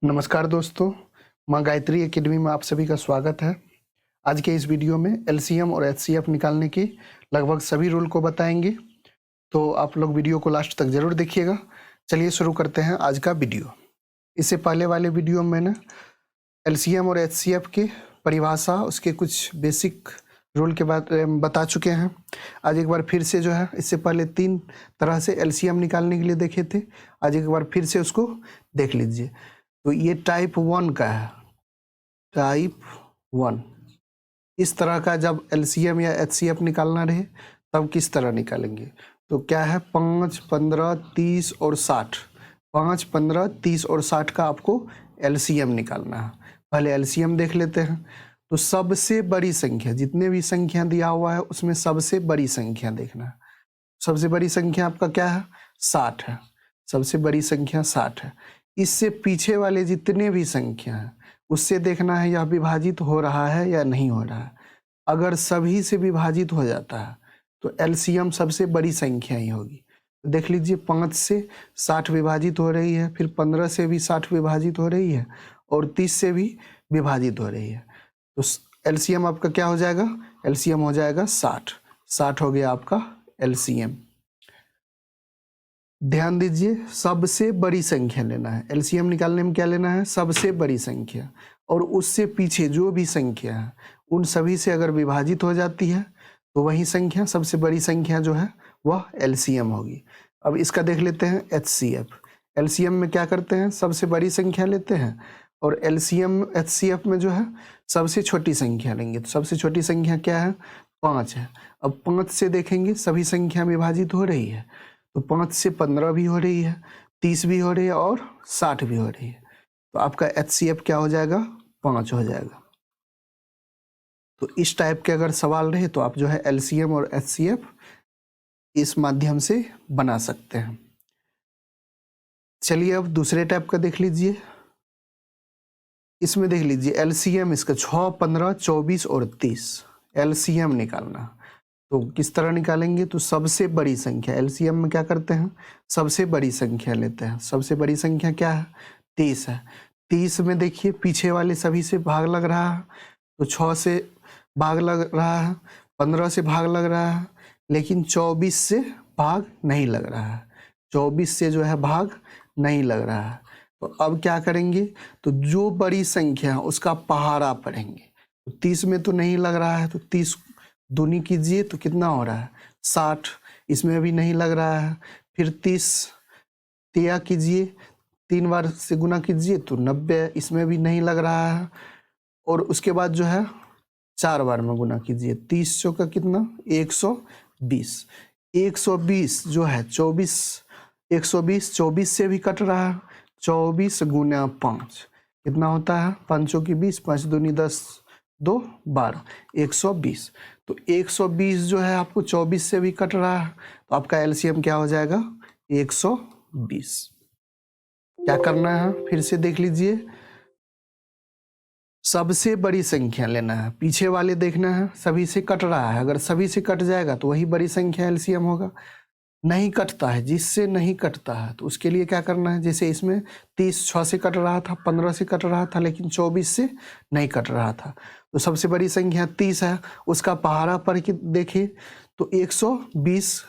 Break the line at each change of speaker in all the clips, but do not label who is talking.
नमस्कार दोस्तों, माँ गायत्री एकेडमी में आप सभी का स्वागत है। आज के इस वीडियो में एलसीएम और एचसीएफ निकालने के लगभग सभी रूल को बताएंगे, तो आप लोग वीडियो को लास्ट तक जरूर देखिएगा। चलिए शुरू करते हैं आज का वीडियो। इससे पहले वाले वीडियो में मैंने एलसीएम और एचसीएफ की परिभाषा, उसके कुछ बेसिक रूल के बारे में बता चुके हैं। आज एक बार फिर से जो है, इससे पहले 3 तरह से एलसीएम निकालने के लिए देखे थे, आज एक बार फिर से उसको देख लीजिए। तो ये टाइप 1 का है, टाइप 1। इस तरह का जब एलसीएम या एचसीएफ निकालना रहे तब किस तरह निकालेंगे, तो क्या है 5, 15, 30 और 60। 5, 15, 30 और 60 का आपको एलसीएम निकालना है। पहले एलसीएम देख लेते हैं। तो सबसे बड़ी संख्या, जितने भी संख्या दिया हुआ है उसमें सबसे बड़ी संख्या देखना है। सबसे बड़ी संख्या आपका क्या है, 60 है। सबसे बड़ी संख्या 60 है। इससे पीछे वाले जितने भी संख्या हैं उससे देखना है यह विभाजित हो रहा है या नहीं हो रहा है। अगर सभी से विभाजित हो जाता है तो एलसीएम सबसे बड़ी संख्या ही होगी। तो देख लीजिए 5 से 60 विभाजित हो रही है, फिर 15 से भी 60 विभाजित हो रही है और 30 से भी विभाजित हो रही है। तो एलसीएम आपका क्या हो जाएगा, एलसीएम हो जाएगा 60। 60 हो गया आपका एलसीएम। ध्यान दीजिए, सबसे बड़ी संख्या लेना है। एलसीएम निकालने में क्या लेना है, सबसे बड़ी संख्या, और उससे पीछे जो भी संख्या है उन सभी से अगर विभाजित हो जाती है तो वही संख्या, सबसे बड़ी संख्या जो है वह एलसीएम होगी। अब इसका देख लेते हैं एचसीएफ। एलसीएम में क्या करते हैं, सबसे बड़ी संख्या लेते हैं, और एलसीएम एचसीएफ में जो है सबसे छोटी संख्या लेंगे। तो सबसे छोटी संख्या क्या है, 5 है। अब 5 से देखेंगे सभी संख्या विभाजित हो रही है, तो 5 से 15 भी हो रही है, 30 भी हो रही है और 60 भी हो रही है। तो आपका एचसीएफ क्या हो जाएगा, 5 हो जाएगा। तो इस टाइप के अगर सवाल रहे तो आप जो है एलसीएम और एचसीएफ इस माध्यम से बना सकते हैं। चलिए अब दूसरे टाइप का देख लीजिए। इसमें देख लीजिए एलसीएम इसका 6, 15, 24 और 30 एलसीएम निकालना। तो किस तरह निकालेंगे, तो सबसे बड़ी संख्या, एलसीएम में क्या करते हैं, सबसे बड़ी संख्या लेते हैं। सबसे बड़ी संख्या क्या है, 30 है। 30 में देखिए पीछे वाले सभी से भाग लग रहा है, तो 6 से भाग लग रहा है, 15 से भाग लग रहा है, लेकिन 24 से भाग नहीं लग रहा है। 24 से जो है भाग नहीं लग रहा है। तो अब क्या करेंगे, तो जो बड़ी संख्या है उसका पहाड़ा पढ़ेंगे। तो 30 में तो नहीं लग रहा है, तो 30 दूनी कीजिए तो कितना हो रहा है, 60। इसमें भी नहीं लग रहा है, फिर 30 तिया कीजिए, 3 बार से गुना कीजिए तो 90। इसमें भी नहीं लग रहा है, और उसके बाद जो है 4 बार में गुना कीजिए, 30 का कितना, 120। 120 जो है 24, 120 24 से भी कट रहा है। 24 गुना 5 कितना होता है, 5 की 20, 5 दूनी 10, 2 12, 120। तो 120 जो है आपको 24 से भी कट रहा है, तो आपका एलसीएम क्या हो जाएगा, 120। क्या करना है, फिर से देख लीजिए, सबसे बड़ी संख्या लेना है, पीछे वाले देखना है सभी से कट रहा है। अगर सभी से कट जाएगा तो वही बड़ी संख्या एलसीएम होगा। नहीं कटता है, जिससे नहीं कटता है तो उसके लिए क्या करना है, जैसे इसमें 30 6 से कट रहा था, 15 से कट रहा था, लेकिन 24 से नहीं कट रहा था। तो सबसे बड़ी संख्या 30 है, उसका पहाड़ा पढ़ के देखिए तो 120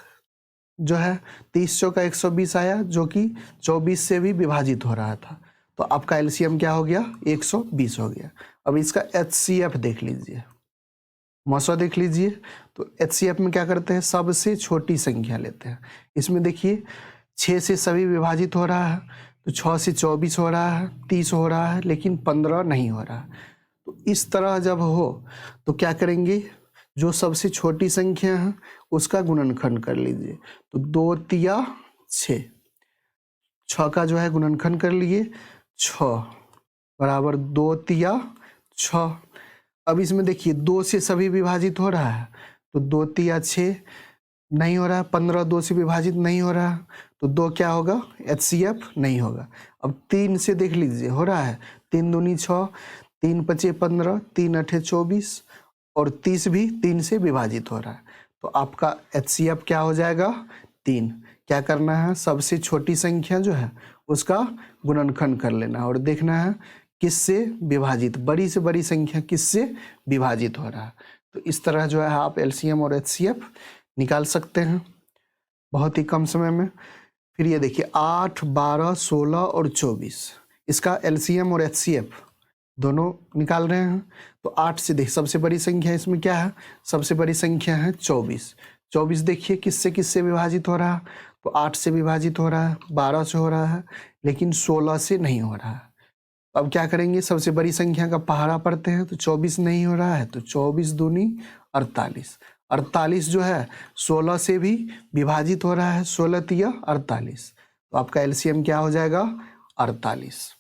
जो है, 30 का 120 आया, जो कि 24 से भी विभाजित हो रहा था। तो आपका एलसीएम क्या हो गया, 120 हो गया। अब इसका एचसीएफ देख लीजिए, मौसा देख लीजिए। तो एचसीएफ में क्या करते हैं, सबसे छोटी संख्या लेते हैं। इसमें देखिए 6 से सभी विभाजित हो रहा है, तो 6 से 24 हो रहा है, 30 हो रहा है, लेकिन 15 नहीं हो रहा। तो इस तरह जब हो तो क्या करेंगे, जो सबसे छोटी संख्या है उसका गुणनखंड कर लीजिए। तो 2 तिया 6, 6 का जो है गुणनखंड कर लिए, 6 बराबर 2 तिया 6। अब इसमें देखिए 2 से सभी विभाजित हो रहा है, तो 2 तिया 6 नहीं हो रहा है, 15 2 से विभाजित नहीं हो रहा, तो 2 क्या होगा, एचसीएफ नहीं होगा। अब 3 से देख लीजिए हो रहा है, 3 दूनी 6, 3 पचे 15, 3 अठे 24, और 30 भी 3 से विभाजित हो रहा है। तो आपका एचसीएफ क्या हो जाएगा, 3। क्या करना है, सबसे छोटी संख्या जो है उसका गुणनखंड कर लेना है और देखना है किससे विभाजित, बड़ी से बड़ी संख्या किससे विभाजित हो रहा है। तो इस तरह जो है आप एलसीएम और एचसीएफ निकाल सकते हैं बहुत ही कम समय में। फिर ये देखिए 8, 12, 16 और 24, इसका एलसीएम और एचसीएफ दोनों निकाल रहे हैं। तो 8 से देख, सबसे बड़ी संख्या इसमें क्या है, सबसे बड़ी संख्या है 24। 24 देखिए किससे किससे विभाजित हो रहा है, तो 8 से विभाजित हो रहा है, 12 से हो रहा है, लेकिन 16 से नहीं हो रहा है। अब क्या करेंगे, सबसे बड़ी संख्या का पहाड़ा पढ़ते हैं, तो 24 नहीं हो रहा है, तो 24 दूनी 48। 48 जो है 16 से भी विभाजित हो रहा है, 16 तिया 48, तो आपका एलसीएम क्या हो जाएगा, 48।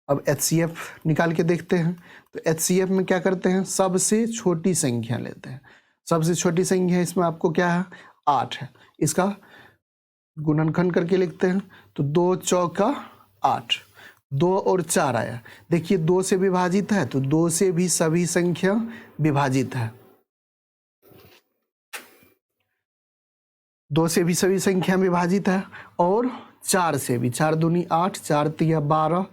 अब एचसीएफ निकाल के देखते हैं। तो एचसीएफ में क्या करते हैं, सबसे छोटी संख्या लेते हैं। सबसे छोटी संख्या इसमें आपको क्या है, 8 है, इसका गुणनखंड करके लिखते हैं। तो 2 चौका 8, 2 और 4 आया। देखिए 2 से विभाजित है, तो 2 से भी सभी संख्या विभाजित है, 2 से भी सभी संख्या विभाजित है, और 4 से भी, 4 दूनी 8, 4 तिया 12,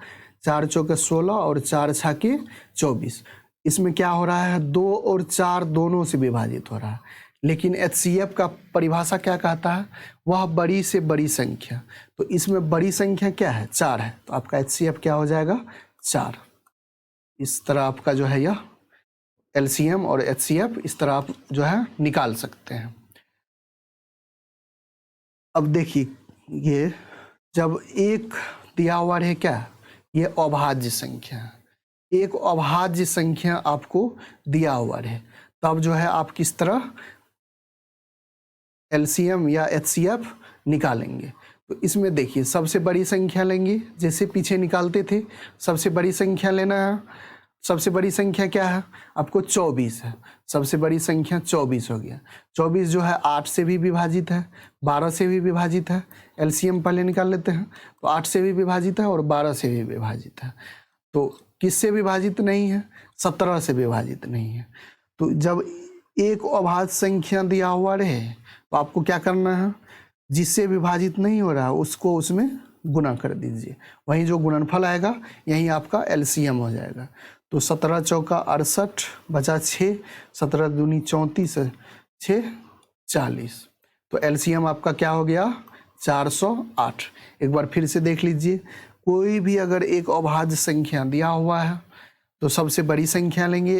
4 चौके 16 और 4 छाके 24। इसमें क्या हो रहा है, 2 और 4 दोनों से विभाजित हो रहा है। लेकिन एचसीएफ का परिभाषा क्या कहता है, वह बड़ी से बड़ी संख्या। तो इसमें बड़ी संख्या क्या है, 4 है, तो आपका एचसीएफ क्या हो जाएगा, 4। इस तरह आपका जो है यह एलसीएम और एचसीएफ इस तरह आप जो है निकाल सकते हैं। अब देखिए ये जब एक दिया हुआ है, क्या ये अभाज्य संख्या है, एक अभाज्य संख्या आपको दिया हुआ है, तब जो है आप किस तरह एलसीएम या एचसीएफ निकालेंगे। तो इसमें देखिए सबसे बड़ी संख्या लेंगे, जैसे पीछे निकालते थे, सबसे बड़ी संख्या लेना है। सबसे बड़ी संख्या क्या है, आपको 24 है, सबसे बड़ी संख्या 24 हो गया। 24 जो है 8 से भी विभाजित है, 12 से भी विभाजित है। एलसीएम पहले निकाल लेते हैं। तो 8 से भी विभाजित है और 12 से भी विभाजित है। तो किससे विभाजित नहीं है, 17 से विभाजित नहीं है। तो जब एक अभाज्य संख्या दिया हुआ रहे, तो आपको क्या करना है, जिससे विभाजित नहीं हो रहा है उसको उसमें गुना कर दीजिए, वहीं जो गुणनफल आएगा यही आपका एलसीएम हो जाएगा। तो 17 चौका 68 बचा 6, 17 दूनी 34, 6 40। तो एलसीएम आपका क्या हो गया, 408। एक बार फिर से देख लीजिए, कोई भी अगर एक अभाज्य संख्या दिया हुआ है तो सबसे बड़ी संख्या लेंगे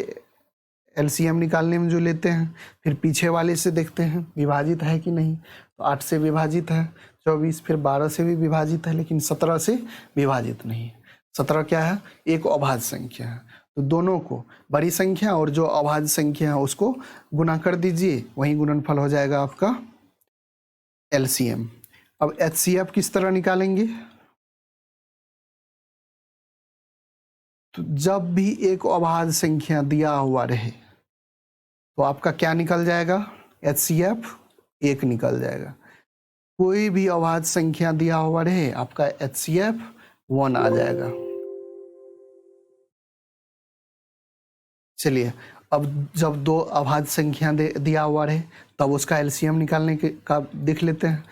एलसीएम निकालने में जो लेते हैं, फिर पीछे वाले से देखते हैं विभाजित है कि नहीं। तो 8 से विभाजित है 24, फिर 12 से भी विभाजित है, लेकिन 17 से विभाजित नहीं है। 17 क्या है, एक अभाज्य संख्या है। तो दोनों को, बड़ी संख्या और जो अभाज्य संख्या है उसको गुना कर दीजिए, वही गुणनफल हो जाएगा आपका एलसीएम। अब एचसीएफ किस तरह निकालेंगे, तो जब भी एक अभाज्य संख्या दिया हुआ रहे तो आपका क्या निकल जाएगा, एचसीएफ 1 निकल जाएगा। कोई भी अभाज्य संख्या दिया हुआ रहे, आपका एचसीएफ 1 आ जाएगा। चलिए अब जब दो अभाज्य संख्या दिया हुआ रहे तब उसका एलसीएम निकालने के का देख लेते हैं।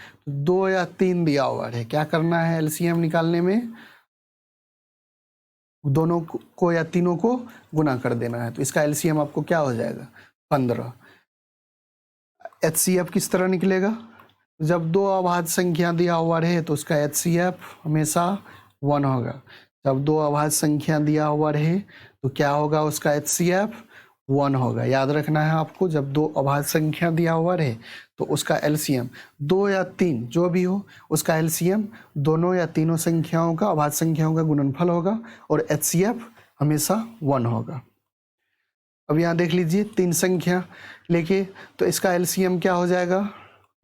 2 या 3 दिया हुआ रहे, क्या करना है एलसीएम निकालने में, दोनों को या तीनों को गुना कर देना है। तो इसका एलसीएम आपको क्या हो जाएगा, 15। एचसीएफ किस तरह निकलेगा, जब 2 अभाज्य संख्या दिया हुआ रहे तो उसका एचसीएफ हमेशा 1 होगा। जब 2 अभाज्य संख्या दिया हुआ रहे तो क्या होगा, उसका एचसीएफ 1 होगा। याद रखना है आपको, जब 2 अभाज्य संख्या दिया हुआ रहे तो उसका एलसीएम 2 या 3 जो भी हो, उसका एलसीएम दोनों या तीनों संख्याओं का, अभाज्य संख्याओं का गुणनफल होगा और एचसीएफ हमेशा 1 होगा। अब यहाँ देख लीजिए 3 संख्या लेके, तो इसका एलसीएम क्या हो जाएगा,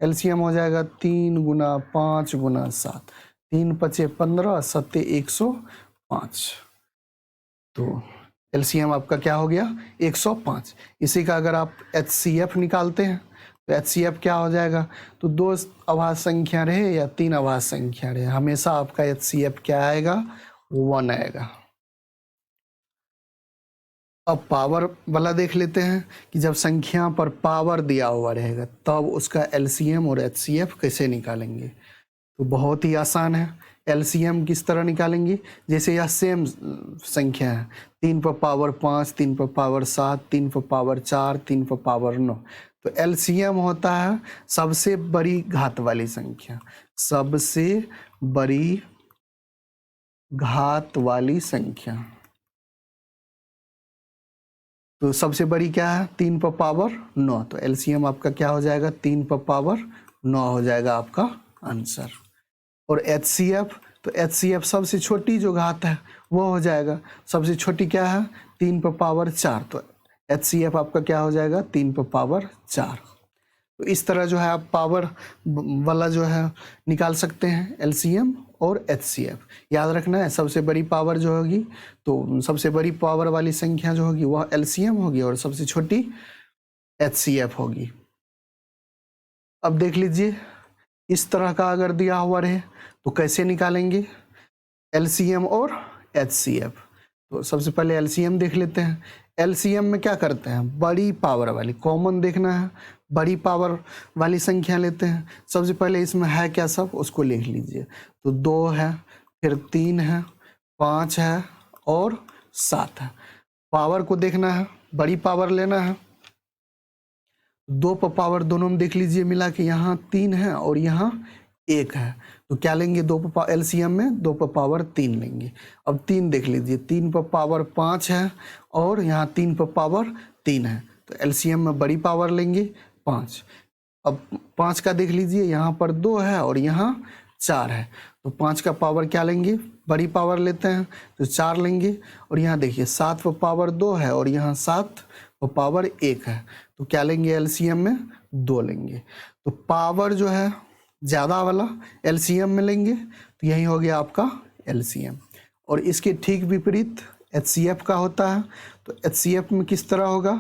एलसीएम हो जाएगा 3 गुना 5 गुना 7, 3 पचे 15, 7 105। तो एलसीएम आपका क्या हो गया, 105। इसी का अगर आप एचसीएफ निकालते हैं तो एचसीएफ क्या हो जाएगा, तो 2 अभाज्य संख्या रहे या 3 अभाज्य संख्या रहे, हमेशा आपका एचसीएफ क्या आएगा, 1 आएगा। अब पावर वाला देख लेते हैं कि जब संख्या पर पावर दिया हुआ रहेगा तब उसका एलसीएम और एचसीएफ कैसे निकालेंगे। तो बहुत ही आसान है। एलसीएम किस तरह निकालेंगे, जैसे यह सेम संख्या है, 3 पर पावर 5, 3 पर पावर 7, 3 पर पावर 4, 3 पर पावर 9। तो एलसीएम होता है सबसे बड़ी घात वाली संख्या, सबसे बड़ी घात वाली संख्या। तो सबसे बड़ी क्या है, 3 पर पावर 9। तो एलसीएम आपका क्या हो जाएगा, 3 पर पावर 9 हो जाएगा आपका आंसर। और एचसीएफ, तो एचसीएफ सबसे छोटी जो घात है वो हो जाएगा, सबसे छोटी क्या है, 3 पर पावर 4। तो एचसीएफ आपका क्या हो जाएगा, 3 पर पावर 4। तो इस तरह जो है आप पावर वाला जो है निकाल सकते हैं, एलसीएम और एचसीएफ। याद रखना है सबसे बड़ी पावर जो होगी, तो सबसे बड़ी पावर वाली संख्या जो होगी वह एलसीएम होगी और सबसे छोटी एचसीएफ होगी। अब देख लीजिए, इस तरह का अगर दिया हुआ रहे तो कैसे निकालेंगे एलसीएम और एचसीएफ। तो सबसे पहले एलसीएम देख लेते हैं। एलसीएम में क्या करते हैं, बड़ी पावर वाली, कॉमन देखना है, बड़ी पावर वाली संख्या लेते हैं। सबसे पहले इसमें है क्या सब, उसको लिख लीजिए। तो 2 है, फिर 3 है, 5 है और 7 है। पावर को देखना है, बड़ी पावर लेना है। 2 पर पावर दोनों में देख लीजिए मिला के, यहाँ 3 है और यहाँ 1 है। तो क्या लेंगे, 2 पर एलसीएम में 2 पर पावर 3 लेंगे। अब 3 देख लीजिए, 3 पर पावर 5 है और यहाँ 3 पर पावर 3 है। तो एलसीएम में बड़ी पावर लेंगे 5। अब 5 का देख लीजिए, यहाँ पर 2 है और यहाँ 4 है। तो 5 का पावर क्या लेंगे, बड़ी पावर लेते हैं तो 4 लेंगे। और यहाँ देखिए 7 पर पावर 2 है और यहाँ 7 पर पावर 1 है। तो क्या लेंगे, एलसीएम में 2 लेंगे। तो पावर जो है ज़्यादा वाला एलसीएम में लेंगे, तो यही हो गया आपका एलसीएम। और इसके ठीक विपरीत एचसीएफ का होता है। तो एचसीएफ में किस तरह होगा,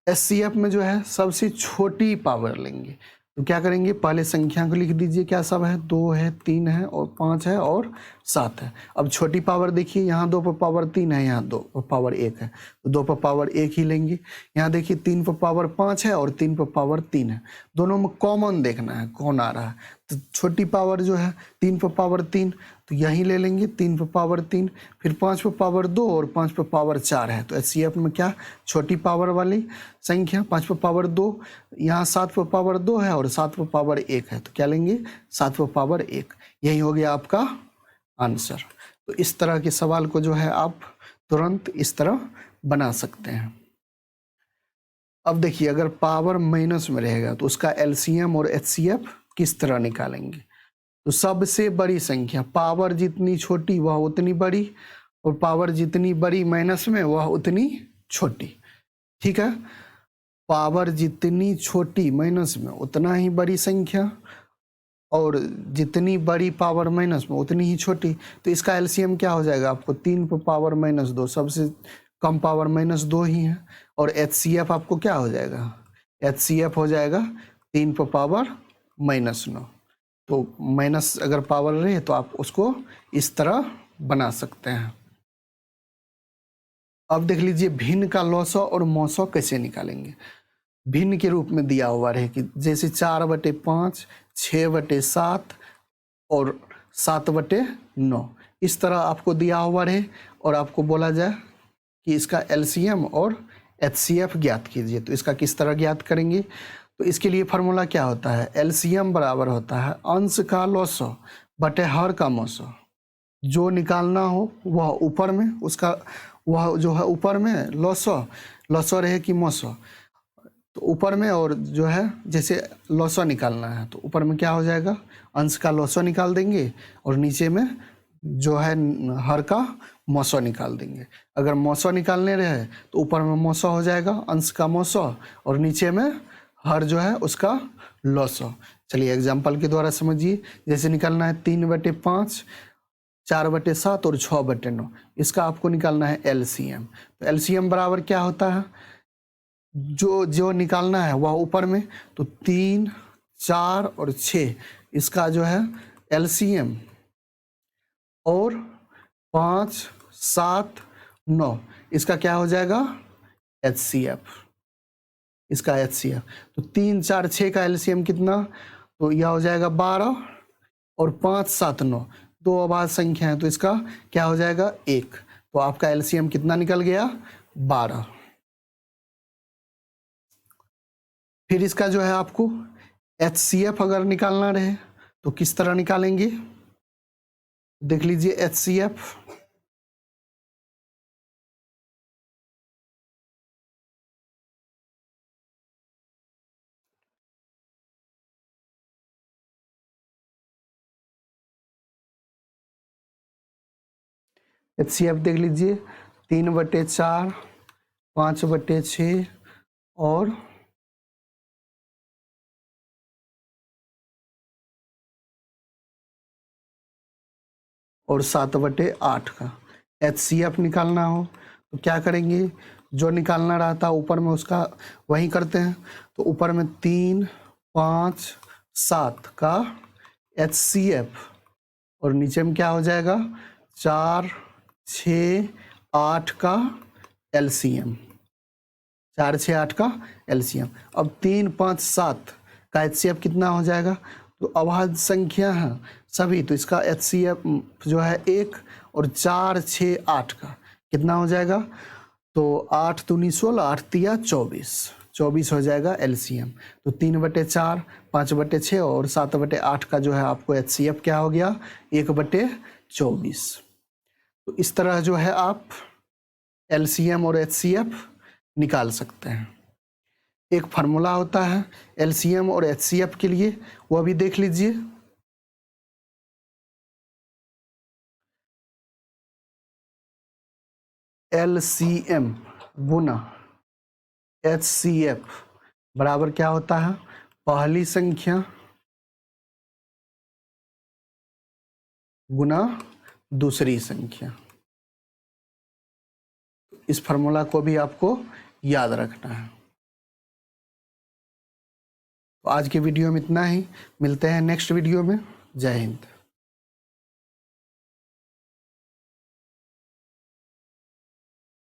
एचसीएफ में जो है सबसे छोटी पावर लेंगे। तो क्या करेंगे, पहले संख्या को लिख दीजिए, क्या सब है, 2 है, 3 है और 5 है और 7 है। अब छोटी पावर देखिए, यहाँ 2 पर पावर 3 है, यहाँ 2 पर पावर 1 है, तो 2 पर पावर 1 ही लेंगे। यहाँ देखिए 3 पर पावर 5 है और 3 पर पावर 3 है। दोनों में कॉमन देखना है कौन आ रहा है। तो छोटी पावर जो है 3 पर पावर 3, तो यहीं ले लेंगे 3 पर पावर 3। फिर 5 पर पावर 2 और 5 पर पावर 4 है। तो एचसीएफ में क्या, छोटी पावर वाली संख्या 5 पर पावर 2, यहाँ 7 पर पावर 2 है और 7 पर पावर 1 है। तो क्या लेंगे, 7 पर पावर 1। यही हो गया आपका आंसर। तो इस तरह के सवाल को जो है आप तुरंत इस तरह बना सकते हैं। अब देखिए, अगर पावर माइनस में रहेगा तो उसका एलसीएम और एचसीएफ किस तरह निकालेंगे। तो सबसे बड़ी संख्या, पावर जितनी छोटी वह उतनी बड़ी, और पावर जितनी बड़ी माइनस में वह उतनी छोटी। ठीक है, पावर जितनी छोटी माइनस में उतना ही बड़ी संख्या, और जितनी बड़ी पावर माइनस में उतनी ही छोटी। तो इसका एलसीएम क्या हो जाएगा आपको, 3 पर पावर -2, सबसे कम पावर -2 ही है। और एचसीएफ आपको क्या हो जाएगा, एचसीएफ हो जाएगा 3 पर पावर -9। तो माइनस अगर पावर रहे तो आप उसको इस तरह बना सकते हैं। अब देख लीजिए, भिन्न का लॉसो और मौसो कैसे निकालेंगे। भिन्न के रूप में दिया हुआ रहे कि जैसे 4/5, 6/7 और 7/9, इस तरह आपको दिया हुआ रहे और आपको बोला जाए कि इसका एलसीएम और एचसीएफ ज्ञात कीजिए। तो इसका किस तरह ज्ञात करेंगे, तो इसके लिए फार्मूला क्या होता है, एलसीएम बराबर होता है अंश का लॉसो बटे हर का मौसो। जो निकालना हो वह ऊपर में, उसका वह जो है ऊपर में लॉसो रहे कि मौसो, तो ऊपर में, और जो है जैसे लॉसो निकालना है तो ऊपर में क्या हो जाएगा, अंश का लॉसो निकाल देंगे और नीचे में जो है हर का मौसो निकाल देंगे। अगर मौसो निकालने रहे तो ऊपर में मौसो हो जाएगा, अंश का मौसो, और नीचे में हर जो है उसका लॉसो। चलिए एग्जाम्पल के द्वारा समझिए, जैसे निकालना है 3/5, 4/7 और 6/9, इसका आपको निकालना है एलसीएम। तो एलसीएम बराबर क्या होता है, जो जो निकालना है वह ऊपर में, तो 3, 4 और 6 इसका जो है एलसीएम, और 5, 7, 9 इसका क्या हो जाएगा HCF, इसका HCF। तो 3 4 6 का एलसीएम कितना, तो यह हो जाएगा 12 और 5 7 9, दो अभाज्य संख्या है तो इसका क्या हो जाएगा 1। तो आपका एलसीएम कितना निकल गया 12। फिर इसका जो है आपको HCF अगर निकालना रहे तो किस तरह निकालेंगे, देख लीजिए HCF। HCF देख लीजिए 3/4, 5/6 और 7/8 का HCF निकालना हो तो क्या करेंगे, जो निकालना रहता है ऊपर में उसका वही करते हैं। तो ऊपर में 3 5 7 का HCF और नीचे में क्या हो जाएगा 4 6 8 का LCM, 4 6 8 का LCM। अब 3 5 7 का HCF कितना हो जाएगा, तो अभाज्य संख्या है सभी, तो इसका HCF जो है 1 और 4 6 8 का कितना हो जाएगा, तो 8 दूनी 16, 8 तिया 24 हो जाएगा LCM। तो 3/4, 5/6 और 7/8 का जो है आपको HCF क्या हो गया 1/24। तो इस तरह जो है आप LCM और HCF निकाल सकते हैं। एक फार्मूला होता है LCM और HCF के लिए, वह भी देख लीजिए। LCM गुना HCF बराबर क्या होता है, पहली संख्या गुना दूसरी संख्या। इस फार्मूला को भी आपको याद रखना है। तो आज के वीडियो में इतना ही, मिलते हैं नेक्स्ट वीडियो में। जय हिंद।